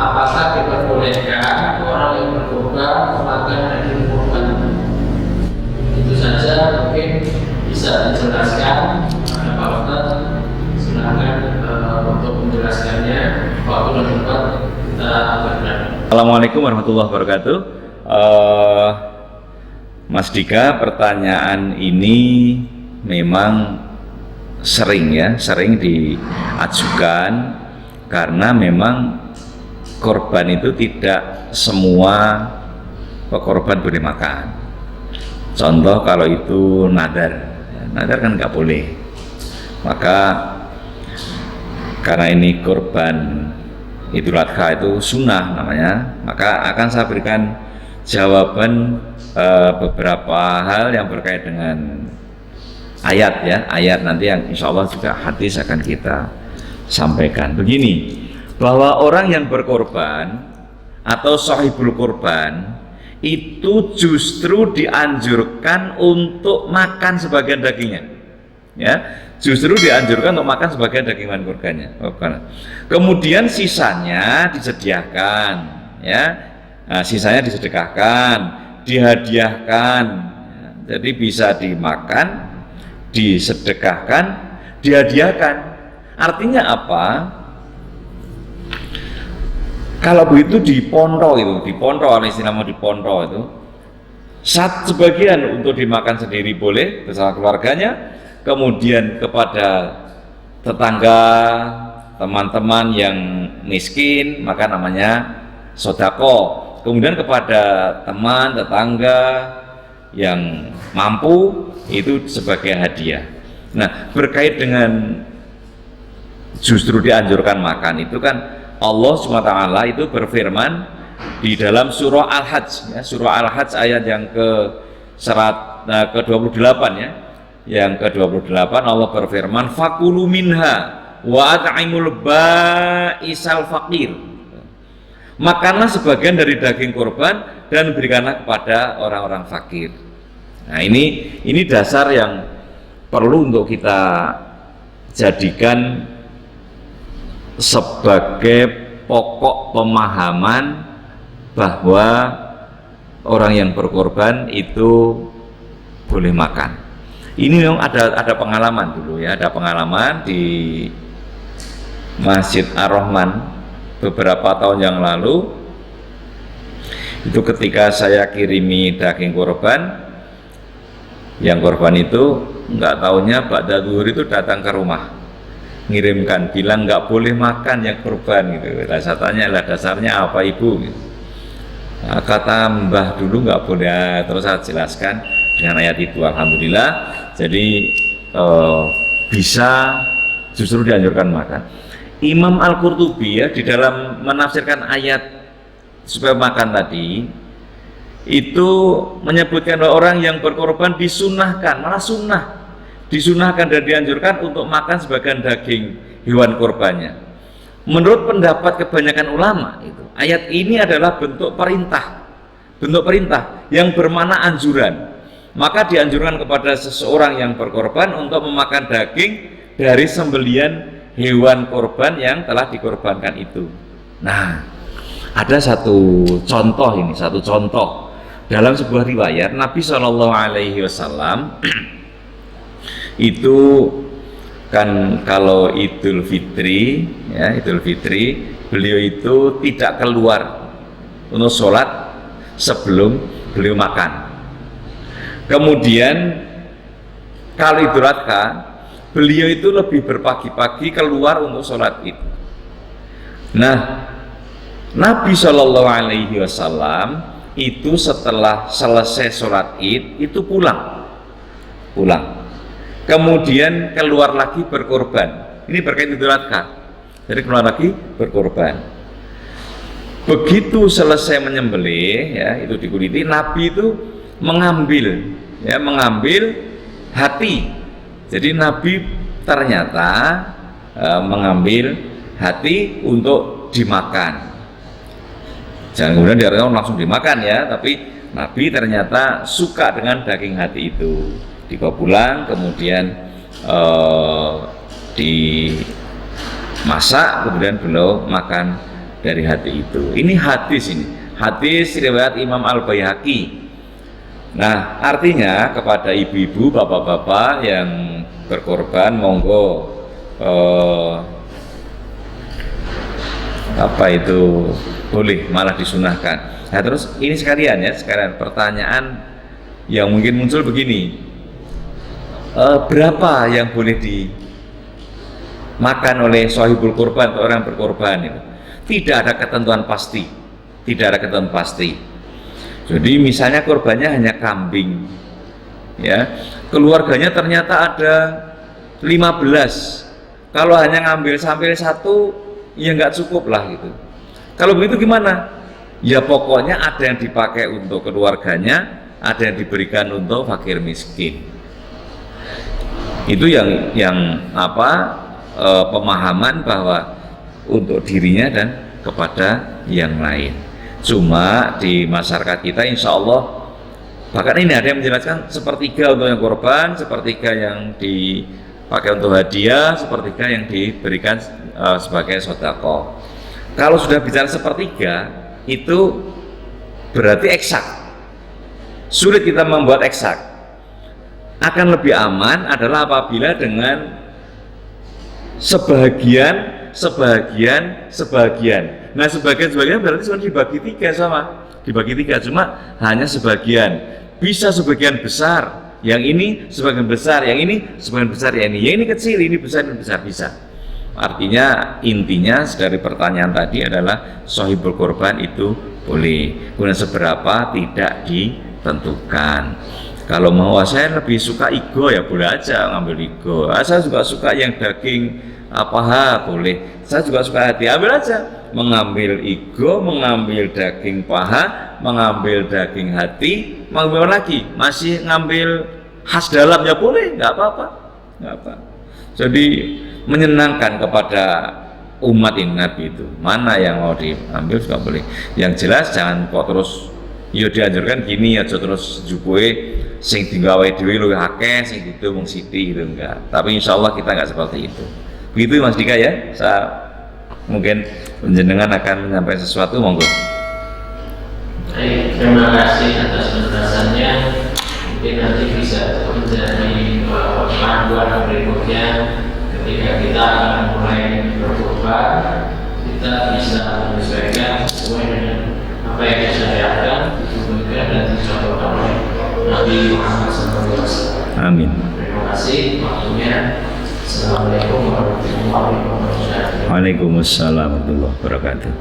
apakah diperbolehkan orang yang berkurban memakan daging kurban? Itu saja, mungkin bisa dijelaskan. Pak Ustaz, silakan untuk menjelaskannya. Waktu dan tempat kita berada. Assalamualaikum warahmatullahi wabarakatuh. Mas Dika, pertanyaan ini memang sering diajukan karena memang korban itu tidak semua pekorban boleh makan. Contoh kalau itu nadar kan nggak boleh. Maka karena ini korban Idul Adha itu sunnah namanya, maka akan saya berikan jawaban beberapa hal yang berkait dengan ayat nanti yang insya Allah juga hadis akan kita sampaikan. Begini, bahwa orang yang berkorban atau sahibul korban itu justru dianjurkan untuk makan sebagian dagingnya, ya, justru dianjurkan untuk makan sebagian daging kurbannya. Kemudian sisanya disediakan, ya, sisanya disedekahkan, dihadiahkan, jadi bisa dimakan, disedekahkan, dihadiahkan. Artinya apa? Kalau begitu diponto oleh istilahnya diponto itu, sebagian untuk dimakan sendiri boleh bersama keluarganya, kemudian kepada tetangga, teman-teman yang miskin maka namanya sodako, kemudian kepada teman, tetangga yang mampu itu sebagai hadiah. Nah, berkait dengan justru dianjurkan makan itu kan Allah SWT itu berfirman di dalam surah Al-Hajj, ya, surah Al-Hajj ayat yang ke-28 ya. Yang ke-28 Allah berfirman fakulu minha wa at'imul ba'isal faqir. Makanlah sebagian dari daging korban dan berikanlah kepada orang-orang fakir. Nah, ini dasar yang perlu untuk kita jadikan sebagai pokok pemahaman bahwa orang yang berkorban itu boleh makan. Ini memang ada pengalaman dulu ya, ada pengalaman di Masjid Ar-Rahman beberapa tahun yang lalu. Itu ketika saya kirimi daging korban, yang korban itu nggak taunya ba'da zuhur itu datang ke rumah, ngirimkan bilang nggak boleh makan yang korban gitu. Saya tanya lah dasarnya apa ibu? Gitu. Nah, kata mbah dulu nggak boleh. Terus saya jelaskan dengan ayat itu, alhamdulillah. Jadi bisa justru dianjurkan makan. Imam Al-Qurtubi ya di dalam menafsirkan ayat supaya makan tadi itu menyebutkan bahwa orang yang berkorban disunahkan, malah disunahkan dan dianjurkan untuk makan sebagian daging hewan korbannya. Menurut pendapat kebanyakan ulama itu ayat ini adalah bentuk perintah yang bermakna anjuran. Maka dianjurkan kepada seseorang yang berkorban untuk memakan daging dari sembelian hewan korban yang telah dikorbankan itu. Nah, ada satu contoh dalam sebuah riwayat Nabi SAW itu kan kalau Idul Fitri beliau itu tidak keluar untuk sholat sebelum beliau makan. Kemudian kalau Idul Adha beliau itu lebih berpagi-pagi keluar untuk sholat Id. Nah, Nabi SAW itu setelah selesai sholat Id itu pulang. Kemudian keluar lagi berkorban. Ini berkait Idul Adha. Jadi keluar lagi berkorban. Begitu selesai menyembelih, ya itu dikuliti, Nabi itu mengambil hati. Jadi Nabi ternyata mengambil hati untuk dimakan. Jangan kemudian diartikan langsung dimakan ya, tapi Nabi ternyata suka dengan daging hati itu. Dibawa pulang, kemudian dimasak, kemudian beliau makan dari hati itu. Ini hadis riwayat Imam Al-Baihaqi. Nah, artinya kepada ibu-ibu, bapak-bapak yang berkorban, monggo boleh, malah disunahkan. Nah, terus ini sekalian pertanyaan yang mungkin muncul begini, berapa yang boleh dimakan oleh shahibul kurban atau orang berkorban itu? Tidak ada ketentuan pasti, Jadi misalnya korbannya hanya kambing, ya, keluarganya ternyata ada 15. Kalau hanya ngambil sambil satu, ya nggak cukup lah gitu. Kalau begitu gimana? Ya pokoknya ada yang dipakai untuk keluarganya, ada yang diberikan untuk fakir miskin. Itu yang pemahaman bahwa untuk dirinya dan kepada yang lain. Cuma di masyarakat kita insya Allah, bahkan ini ada yang menjelaskan sepertiga untuk yang korban, sepertiga yang dipakai untuk hadiah, sepertiga yang diberikan sebagai sedekah. Kalau sudah bicara sepertiga, itu berarti eksak. Sulit kita membuat eksak. Akan lebih aman adalah apabila dengan sebagian. Nah, sebagian berarti cuma dibagi tiga, cuma hanya sebagian. Bisa sebagian besar, yang ini sebagian besar, yang ini sebagian besar, yang ini kecil, ini besar, ini besar, bisa. Artinya intinya dari pertanyaan tadi adalah shahibul korban itu boleh, kemudian seberapa tidak ditentukan. Kalau mau saya lebih suka igo, ya boleh aja ngambil igo. Saya juga suka yang daging paha, boleh. Saya juga suka hati, ambil aja. Mengambil igo, mengambil daging paha, mengambil daging hati, mengambil lagi, masih ngambil khas dalam, ya boleh, nggak apa-apa. Jadi menyenangkan kepada umat ini Nabi itu, mana yang mau diambil juga boleh. Yang jelas jangan kok terus yo dianjurkan gini aja terus jupue sing digawe dhewe luwih akeh, sing itu mung sithik gitu, enggak. Tapi insyaallah kita enggak seperti itu. Begitu Mas Dika ya. Saya mungkin penjenengan akan menyampaikan sesuatu, monggo. Baik, terima kasih atas penjelasannya. Mungkin nanti bisa menjadi panduan berikutnya ketika kita akan mulai berkorban, kita bisa menyesuaikan sesuai dengan apa yang disyariatkan, diberikan dan dicontohkan oleh Nabi Muhammad SAW. Amin. Terima kasih waktunya. Assalamualaikum warahmatullahi wabarakatuh. Waalaikumsalam warahmatullahi wabarakatuh.